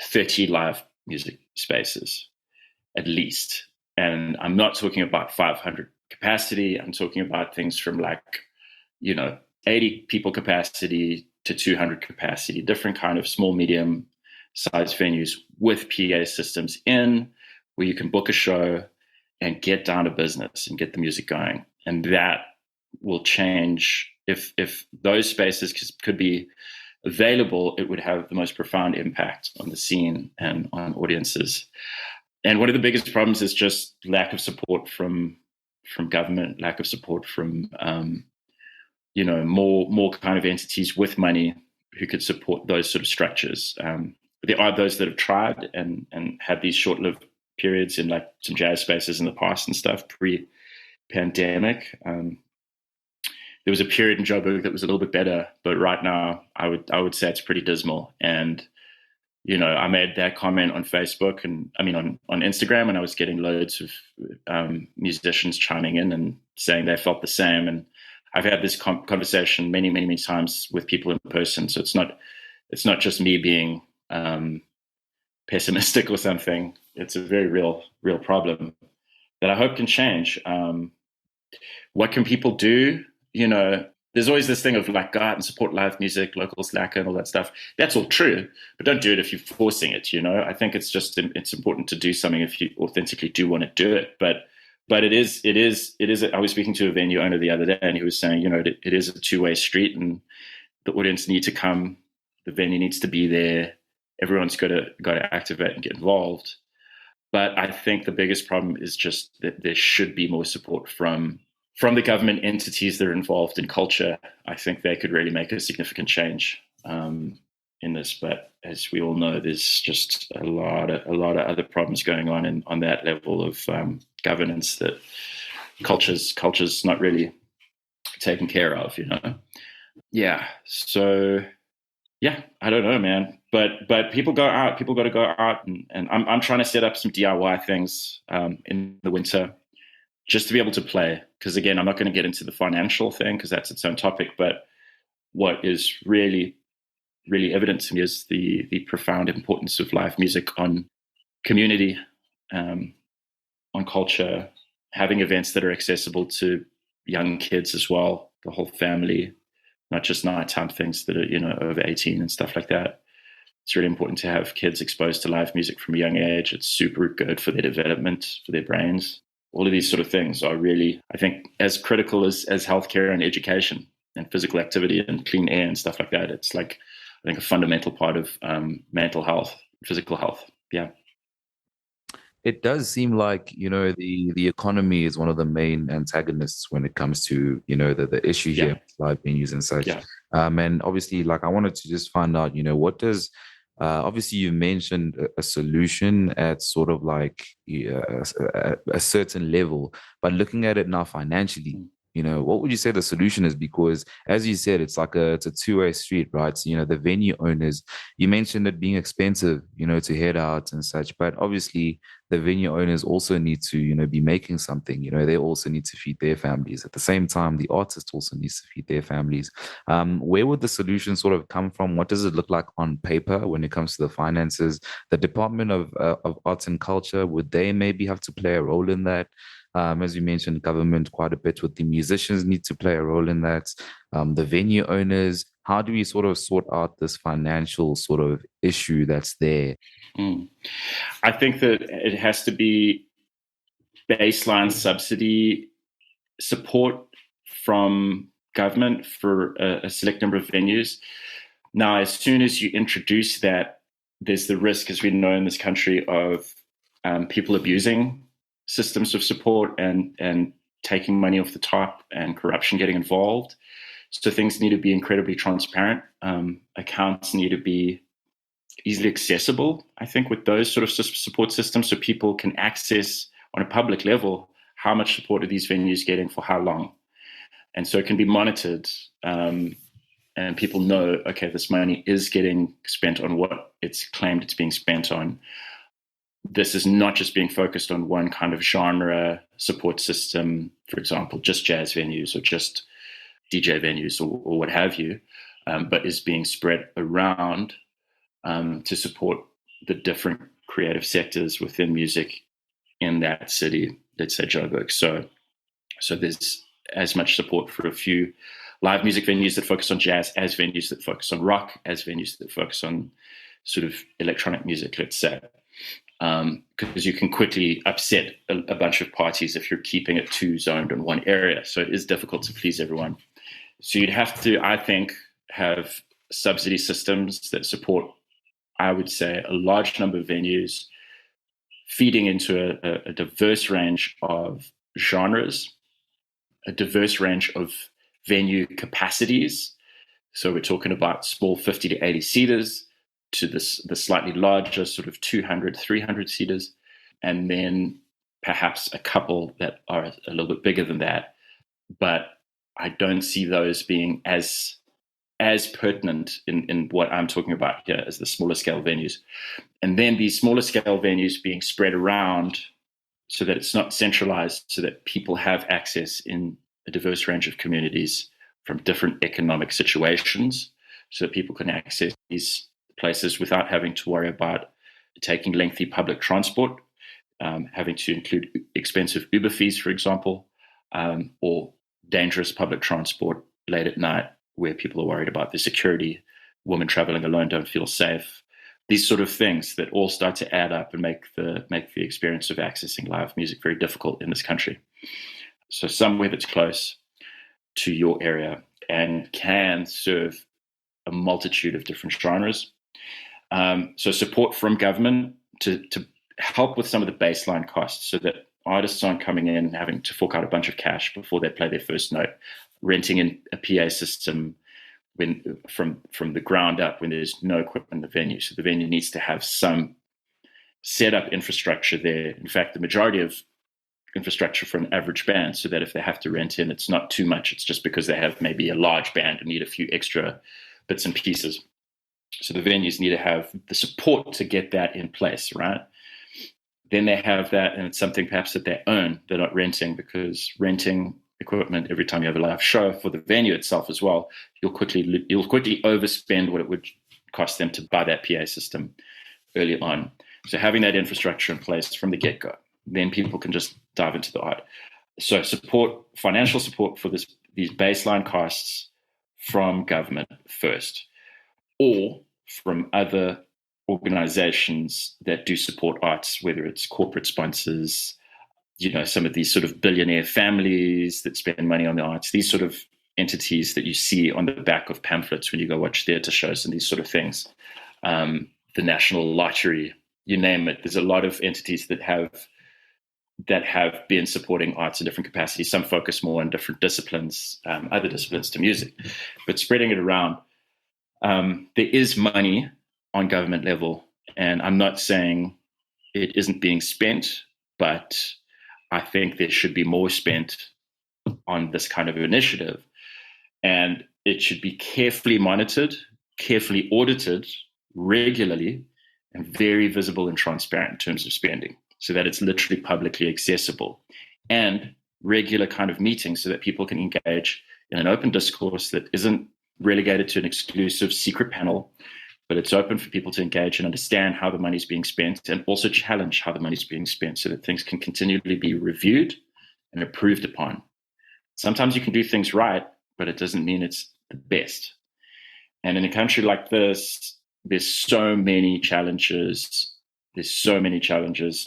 30 live music spaces at least. And I'm not talking about 500 capacity. I'm talking about things from like, 80 people capacity to 200 capacity, different kind of small, medium size venues with PA systems in where you can book a show and get down to business and get the music going. And that will change. If those spaces could be available, it would have the most profound impact on the scene and on audiences. And one of the biggest problems is just lack of support from government, lack of support from more kind of entities with money who could support those sort of structures. There are those that have tried and had these short-lived periods in like some jazz spaces in the past and stuff pre-pandemic. There was a period in Joburg that was a little bit better, but right now I would say it's pretty dismal. And I made that comment on Facebook and on Instagram, and I was getting loads of musicians chiming in and saying they felt the same. And I've had this conversation many, many, many times with people in person. So it's not just me being pessimistic or something. It's a very real problem that I hope can change. What can people do? You know, there's always this thing of like, go out and support live music, local slacker and all that stuff. That's all true, but don't do it if you're forcing it, you know? I think it's important to do something if you authentically do want to do it. But it is, I was speaking to a venue owner the other day and he was saying, you know, it is a two-way street and the audience need to come, the venue needs to be there. Everyone's got to activate and get involved. But I think the biggest problem is just that there should be more support from the government entities that are involved in culture. I think they could really make a significant change in this. But as we all know, there's just a lot of other problems going on on that level of governance that culture's not really taken care of, you know? Yeah. So, yeah, I don't know, man. But people go out. People got to go out, and I'm trying to set up some DIY things in the winter, just to be able to play. Because again, I'm not going to get into the financial thing because that's its own topic. But what is really, really evident to me is the profound importance of live music on community, on culture, having events that are accessible to young kids as well, the whole family, not just nighttime things that are, you know, over 18 and stuff like that. It's really important to have kids exposed to live music from a young age. It's super good for their development, for their brains. All of these sort of things are really, I think, as critical as healthcare and education and physical activity and clean air and stuff like that. It's like, I think, a fundamental part of mental health, physical health. Yeah. It does seem like, you know, the economy is one of the main antagonists when it comes to, you know, the issue here, live venues and such. Yeah. And obviously, like, I wanted to just find out, you know, what does, obviously you mentioned a solution at sort of like a certain level, but looking at it now financially, you know, what would you say the solution is? Because as you said, it's a two-way street, right? So, you know, the venue owners, you mentioned it being expensive, you know, to head out and such, but obviously the venue owners also need to, you know, be making something, you know, they also need to feed their families. At the same time, the artist also needs to feed their families. Where would the solution sort of come from? What does it look like on paper when it comes to the finances? The Department of Arts and Culture, would they maybe have to play a role in that? As you mentioned, government quite a bit with the musicians need to play a role in that. The venue owners, how do we sort of sort out this financial sort of issue that's there? I think that it has to be baseline subsidy support from government for a select number of venues. Now, as soon as you introduce that, there's the risk, as we know in this country, of people abusing systems of support and taking money off the top and corruption getting involved. So things need to be incredibly transparent. Accounts need to be easily accessible, I think, with those sort of support systems, so people can access on a public level how much support are these venues getting for how long. And so it can be monitored and people know, okay, this money is getting spent on what it's claimed it's being spent on. This is not just being focused on one kind of genre support system, for example, just jazz venues or just DJ venues or what have you, but is being spread around to support the different creative sectors within music in that city, let's say Joburg. So there's as much support for a few live music venues that focus on jazz as venues that focus on rock, as venues that focus on sort of electronic music, let's say. Because you can quickly upset a bunch of parties if you're keeping it too zoned in one area. So it is difficult to please everyone. So you'd have to, I think, have subsidy systems that support, I would say, a large number of venues feeding into a diverse range of genres, a diverse range of venue capacities. So we're talking about small 50 to 80 seaters to the slightly larger sort of 200, 300 seaters, and then perhaps a couple that are a little bit bigger than that. But I don't see those being as pertinent in what I'm talking about here as the smaller scale venues. And then these smaller scale venues being spread around so that it's not centralized, so that people have access in a diverse range of communities from different economic situations so that people can access these places without having to worry about taking lengthy public transport, having to include expensive Uber fees, for example, or dangerous public transport late at night where people are worried about their security. Women traveling alone don't feel safe. These sort of things that all start to add up and make the experience of accessing live music very difficult in this country. So somewhere that's close to your area and can serve a multitude of different genres. So support from government to help with some of the baseline costs so that artists aren't coming in having to fork out a bunch of cash before they play their first note, renting in a PA system from the ground up when there's no equipment in the venue. So the venue needs to have some set up infrastructure there. In fact, the majority of infrastructure for an average band, so that if they have to rent in, it's not too much. It's just because they have maybe a large band and need a few extra bits and pieces. So the venues need to have the support to get that in place, right? Then they have that, and it's something perhaps that they own. They're not renting, because renting equipment every time you have a live show for the venue itself as well, you'll quickly overspend what it would cost them to buy that PA system early on. So having that infrastructure in place from the get-go, then people can just dive into the art. So financial support for these baseline costs from government first, or from other organizations that do support arts, whether it's corporate sponsors, some of these sort of billionaire families that spend money on the arts, these sort of entities that you see on the back of pamphlets when you go watch theater shows and these sort of things. The National Lottery, you name it. There's a lot of entities that have been supporting arts in different capacities. Some focus more on different disciplines, other disciplines to music, but spreading it around. There is money on government level, and I'm not saying it isn't being spent, but I think there should be more spent on this kind of initiative, and it should be carefully monitored, carefully audited regularly, and very visible and transparent in terms of spending, so that it's literally publicly accessible, and regular kind of meetings so that people can engage in an open discourse that isn't relegated to an exclusive secret panel, but it's open for people to engage and understand how the money's being spent, and also challenge how the money's being spent so that things can continually be reviewed and improved upon. Sometimes you can do things right, but it doesn't mean it's the best. And in a country like this, there's so many challenges. There's so many challenges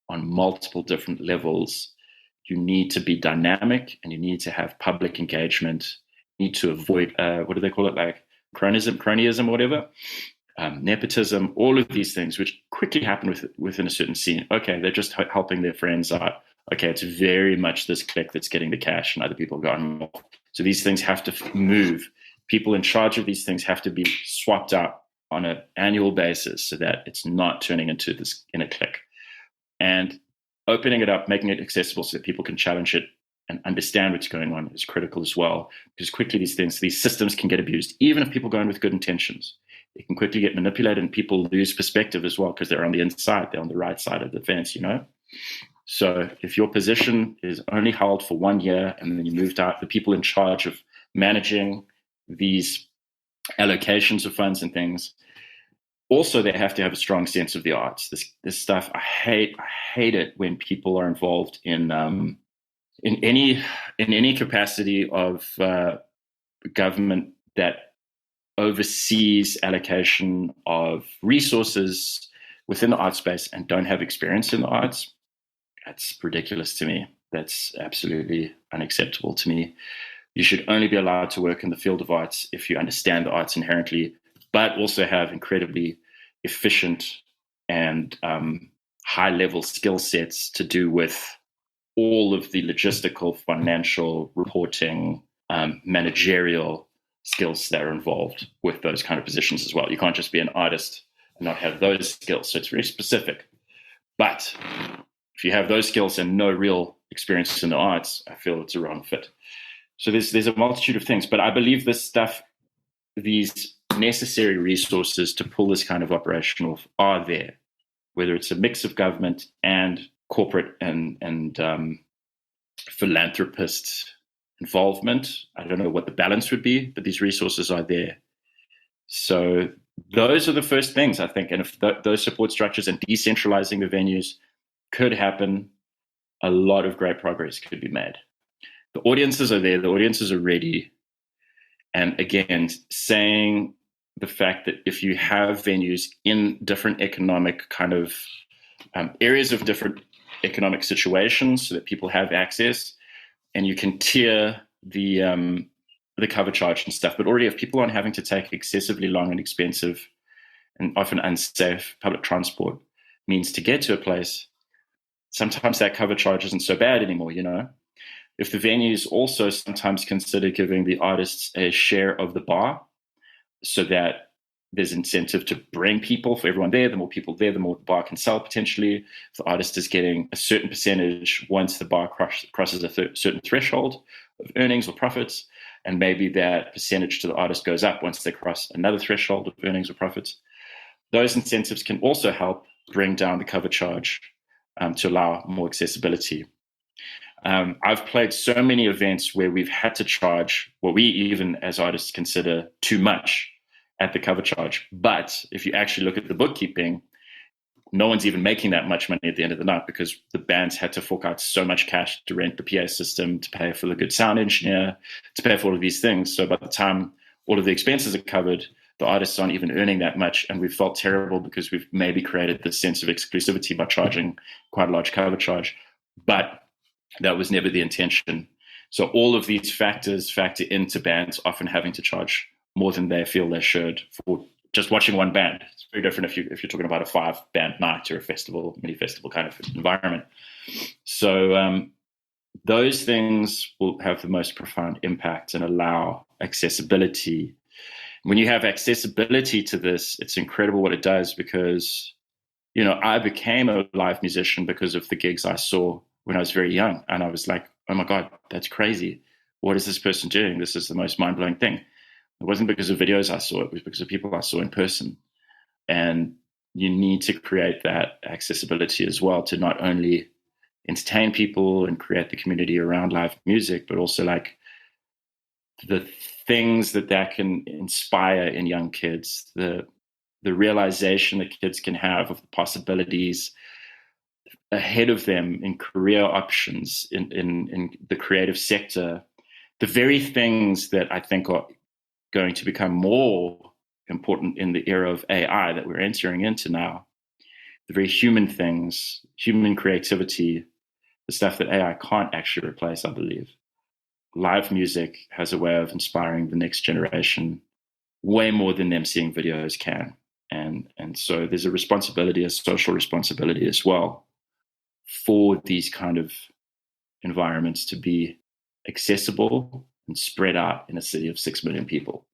on multiple different levels. You need to be dynamic, and you need to have public engagement. You need to avoid, what do they call it, like cronyism or whatever, nepotism, all of these things, which quickly happen within a certain scene. Okay, they're just helping their friends out. Okay, it's very much this clique that's getting the cash, and other people got more. So these things have to move. People in charge of these things have to be swapped out on an annual basis so that it's not turning into this inner clique. And opening it up, making it accessible so that people can challenge it and understand what's going on is critical as well, because quickly these systems can get abused. Even if people go in with good intentions, it can quickly get manipulated, and people lose perspective as well because they're on the inside, they're on the right side of the fence, So if your position is only held for 1 year and then you moved out, the people in charge of managing these allocations of funds and things, also they have to have a strong sense of the arts. This stuff, I hate it when people are involved in any capacity of government that oversees allocation of resources within the art space and don't have experience in the arts. That's ridiculous to me. That's absolutely unacceptable to me. You should only be allowed to work in the field of arts if you understand the arts inherently, but also have incredibly efficient and high-level skill sets to do with all of the logistical, financial, reporting, managerial skills that are involved with those kind of positions as well. You can't just be an artist and not have those skills. So it's very specific. But if you have those skills and no real experience in the arts, I feel it's a wrong fit. So there's a multitude of things. But I believe this stuff, these necessary resources to pull this kind of operation off are there, whether it's a mix of government and corporate and philanthropists involvement. I don't know what the balance would be, but these resources are there. So those are the first things, I think. And if those support structures and decentralizing the venues could happen, a lot of great progress could be made. The audiences are there. The audiences are ready. And again, saying the fact that if you have venues in different economic kind of areas of different economic situations so that people have access, and you can tier the cover charge and stuff, but already if people aren't having to take excessively long and expensive and often unsafe public transport means to get to a place, sometimes that cover charge isn't so bad anymore, you know? If the venues also sometimes consider giving the artists a share of the bar so that there's incentive to bring people for everyone there, the more people there, the more the bar can sell potentially. If the artist is getting a certain percentage once the bar crosses a certain threshold of earnings or profits, and maybe that percentage to the artist goes up once they cross another threshold of earnings or profits. Those incentives can also help bring down the cover charge to allow more accessibility. I've played so many events where we've had to charge what we even as artists consider too much at the cover charge. But if you actually look at the bookkeeping, no one's even making that much money at the end of the night because the bands had to fork out so much cash to rent the PA system, to pay for the good sound engineer, to pay for all of these things. So by the time all of the expenses are covered, the artists aren't even earning that much. And we felt terrible because we've maybe created this sense of exclusivity by charging quite a large cover charge. But that was never the intention. So all of these factors factor into bands often having to charge more than they feel they should for just watching one band. It's very different if you're talking about a 5-band night or a festival, mini festival kind of environment. So those things will have the most profound impact and allow accessibility. When you have accessibility to this, it's incredible what it does because, you know, I became a live musician because of the gigs I saw when I was very young. And I was like, oh my God, that's crazy. What is this person doing? This is the most mind-blowing thing. It wasn't because of videos I saw, it was because of people I saw in person. And you need to create that accessibility as well to not only entertain people and create the community around live music, but also like the things that can inspire in young kids, the realization that kids can have of the possibilities ahead of them in career options in the creative sector, the very things that I think are going to become more important in the era of AI that we're entering into now, the very human things, human creativity, the stuff that AI can't actually replace, I believe. Live music has a way of inspiring the next generation way more than them seeing videos can. And so there's a responsibility, a social responsibility as well for these kind of environments to be accessible and spread out in a city of 6 million people.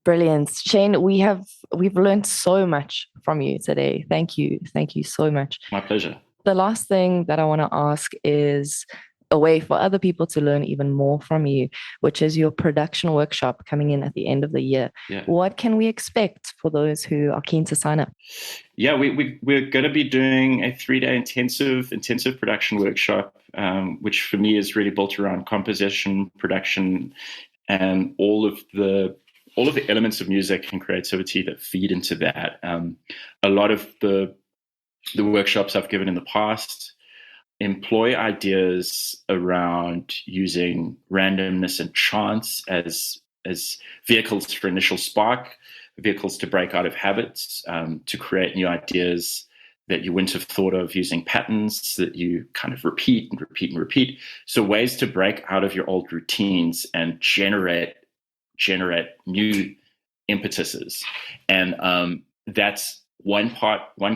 Brilliant. Shane, we've learned so much from you today. Thank you. Thank you so much. My pleasure. The last thing that I want to ask is a way for other people to learn even more from you, which is your production workshop coming in at the end of the year. Yeah. What can we expect for those who are keen to sign up? Yeah, we're going to be doing a 3-day intensive production workshop, which for me is really built around composition, production, and all of the elements of music and creativity that feed into that. A lot of the workshops I've given in the past employ ideas around using randomness and chance as vehicles for initial spark, vehicles to break out of habits, to create new ideas that you wouldn't have thought of, using patterns that you kind of repeat and repeat and repeat. So ways to break out of your old routines and generate new impetuses. And that's one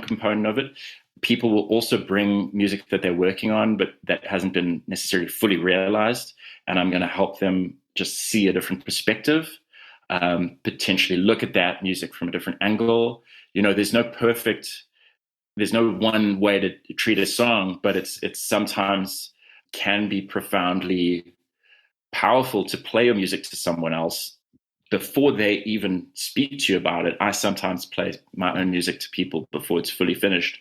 component of it. People will also bring music that they're working on, but that hasn't been necessarily fully realized. And I'm going to help them just see a different perspective, potentially look at that music from a different angle. You know, there's no one way to treat a song, but it's sometimes can be profoundly powerful to play your music to someone else before they even speak to you about it. I sometimes play my own music to people before it's fully finished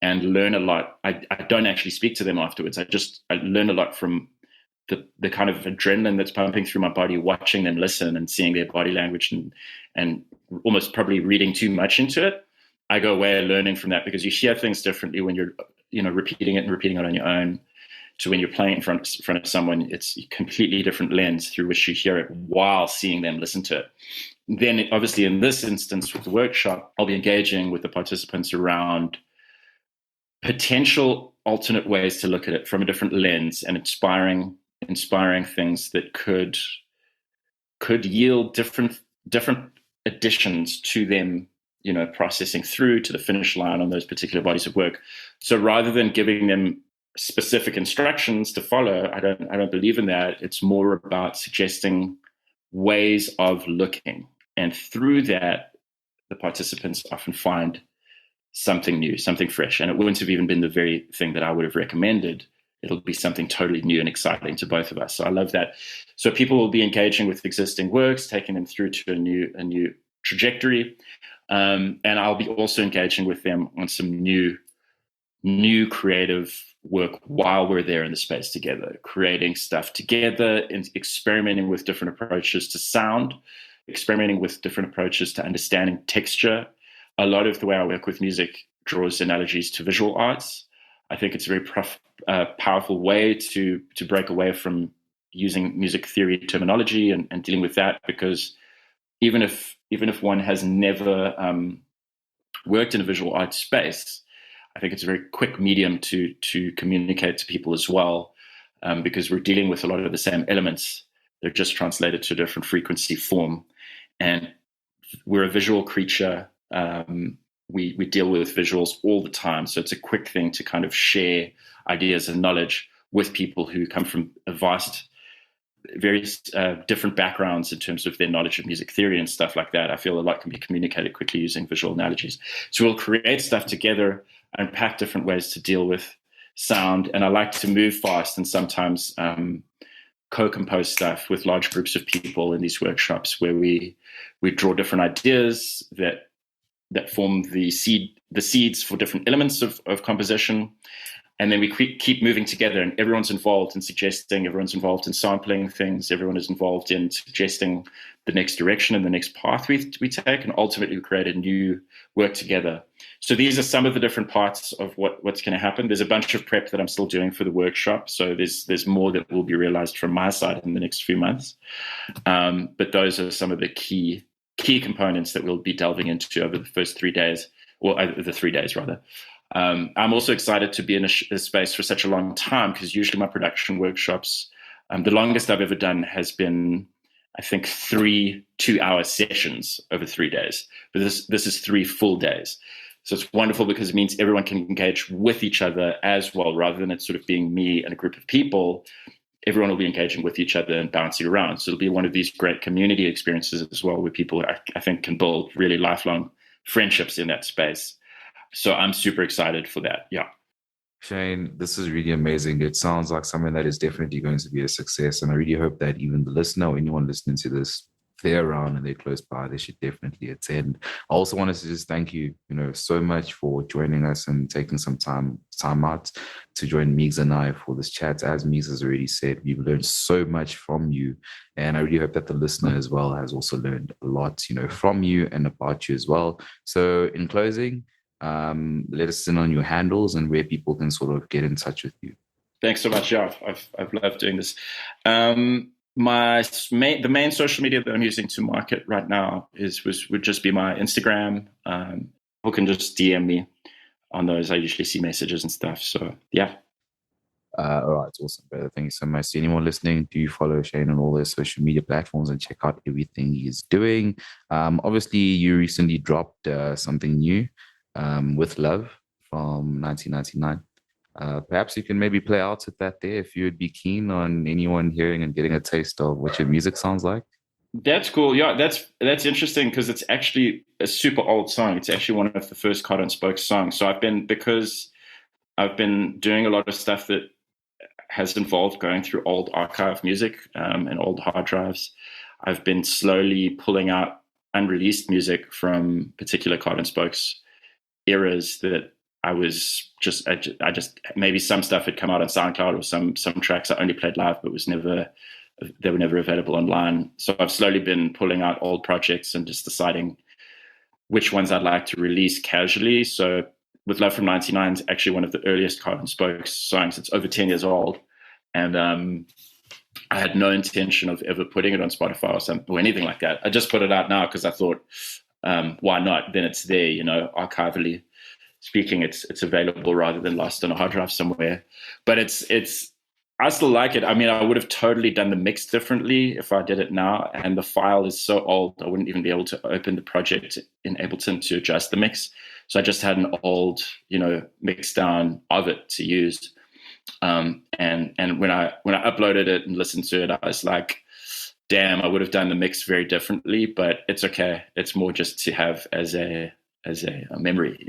and learn a lot. I don't actually speak to them afterwards. I learn a lot from the kind of adrenaline that's pumping through my body, watching them listen and seeing their body language and almost probably reading too much into it. I go away learning from that, because you hear things differently when you're, repeating it on your own, to when you're playing in front of someone. It's a completely different lens through which you hear it while seeing them listen to it. Then obviously in this instance with the workshop, I'll be engaging with the participants around potential alternate ways to look at it from a different lens, and inspiring things that could yield different additions to them, processing through to the finish line on those particular bodies of work. So rather than giving them specific instructions to follow, I don't believe in that. It's more about suggesting ways of looking, and through that, the participants often find something new, something fresh, and it wouldn't have even been the very thing that I would have recommended. It'll be something totally new and exciting to both of us. So I love that. So people will be engaging with existing works, taking them through to a new trajectory, and I'll be also engaging with them on some new creative work while we're there in the space together, creating stuff together and experimenting with different approaches to sound, experimenting with different approaches to understanding texture. A lot of the way I work with music draws analogies to visual arts. I think it's a very powerful way to break away from using music theory terminology and dealing with that, because even if one has never worked in a visual arts space, I think it's a very quick medium to communicate to people as well, because we're dealing with a lot of the same elements. They're just translated to a different frequency form, and we're a visual creature. We deal with visuals all the time, so it's a quick thing to kind of share ideas and knowledge with people who come from a vast, various different backgrounds in terms of their knowledge of music theory and stuff like that. I feel a lot can be communicated quickly using visual analogies. So we'll create stuff together, unpack different ways to deal with sound, and I like to move fast and sometimes co-compose stuff with large groups of people in these workshops, where we draw different ideas that form the seeds for different elements of composition. And then we keep moving together, and everyone's involved in suggesting, everyone's involved in sampling things, everyone is involved in suggesting the next direction and the next path we take, and ultimately we create a new work together. So these are some of the different parts of what's going to happen. There's a bunch of prep that I'm still doing for the workshop, so there's more that will be realized from my side in the next few months. But those are some of the key components that we'll be delving into over the first 3 days, or the 3 days rather. I'm also excited to be in a space for such a long time, because usually my production workshops, the longest I've ever done has been, I think, 3 2-hour sessions over 3 days. But this is 3 full days. So it's wonderful because it means everyone can engage with each other as well, rather than it sort of being me and a group of people. Everyone will be engaging with each other and bouncing around. So it'll be one of these great community experiences as well, where people, I think, can build really lifelong friendships in that space. So I'm super excited for that. Yeah. Shane, this is really amazing. It sounds like something that is definitely going to be a success. And I really hope that even the listener or anyone listening to this, they're around and they're close by, they should definitely attend. I also wanted to just thank you, so much for joining us and taking some time out to join Meags and I for this chat. As Meags has already said, we've learned so much from you. And I really hope that the listener as well has also learned a lot, from you and about you as well. So in closing, let us in on your handles and where people can sort of get in touch with you. Thanks so much. Yeah, I've loved doing this. The main social media that I'm using to market right now would just be my Instagram. People can just DM me on those. I usually see messages and stuff. So yeah. All right, it's awesome, brother. Thank you so much. To anyone listening, do follow Shane on all their social media platforms and check out everything he's doing. Obviously, you recently dropped something new, With Love from 1999. Perhaps you can maybe play out with that there if you would be keen on anyone hearing and getting a taste of what your music sounds like. That's cool. Yeah, that's interesting because it's actually a super old song. It's actually one of the first Card and Spoke songs. So because I've been doing a lot of stuff that has involved going through old archive music and old hard drives. I've been slowly pulling out unreleased music from particular Card and Spokes eras that I just maybe some stuff had come out on SoundCloud, or some tracks I only played live, but they were never available online. So I've slowly been pulling out old projects and just deciding which ones I'd like to release casually. So With Love from 99 is actually one of the earliest Carbon Spokes songs. It's over 10 years old. And I had no intention of ever putting it on Spotify or anything like that. I just put it out now because I thought, why not? Then it's there, archivally speaking, it's available rather than lost on a hard drive somewhere. But I still like it. I mean, I would have totally done the mix differently if I did it now. And the file is so old, I wouldn't even be able to open the project in Ableton to adjust the mix. So I just had an old, mix down of it to use. And when I uploaded it and listened to it, I was like, damn, I would have done the mix very differently, but it's okay. It's more just to have as a memory,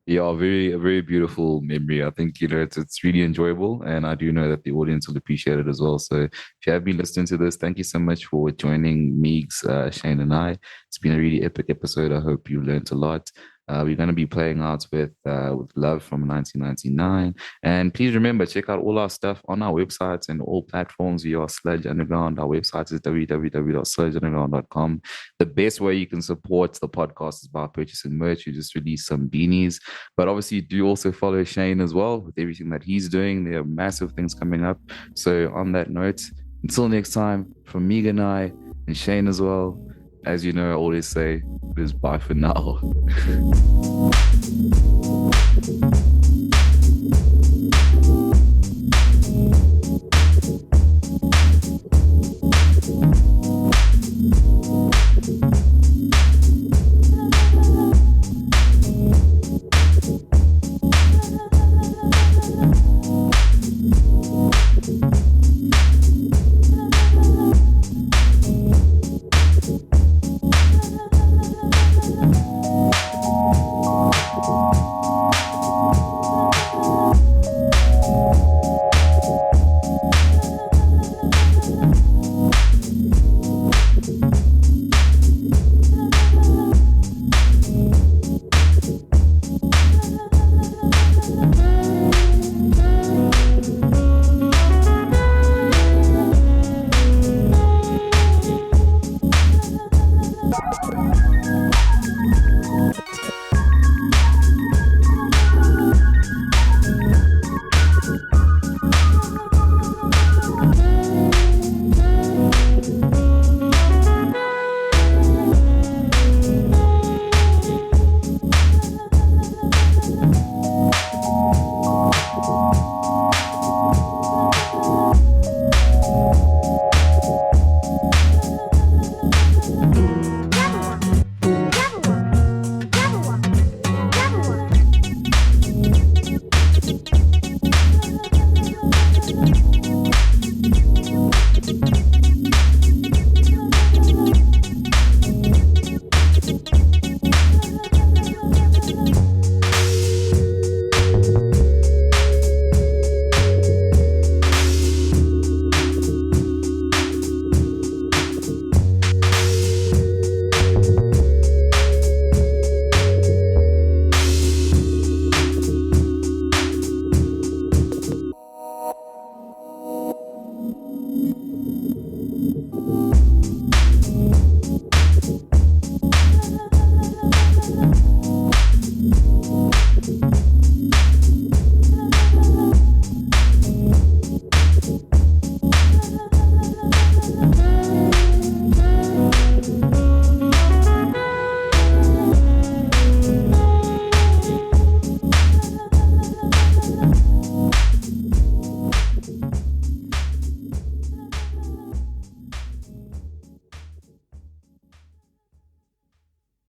Yeah, a very beautiful memory. I think, it's really enjoyable, and I do know that the audience will appreciate it as well. So if you have been listening to this, thank you so much for joining Meags, Shane and I. It's been a really epic episode. I hope you learned a lot. We're going to be playing out with Love from 1999. And please remember, check out all our stuff on our websites and all platforms. We are Sludge Underground. Our website is www.sludgeunderground.com. The best way you can support the podcast is by purchasing merch. We just released some beanies. But obviously, do also follow Shane as well with everything that he's doing. There are massive things coming up. So on that note, until next time, from Meagan and I, and Shane as well, as you know, I always say, it is bye for now.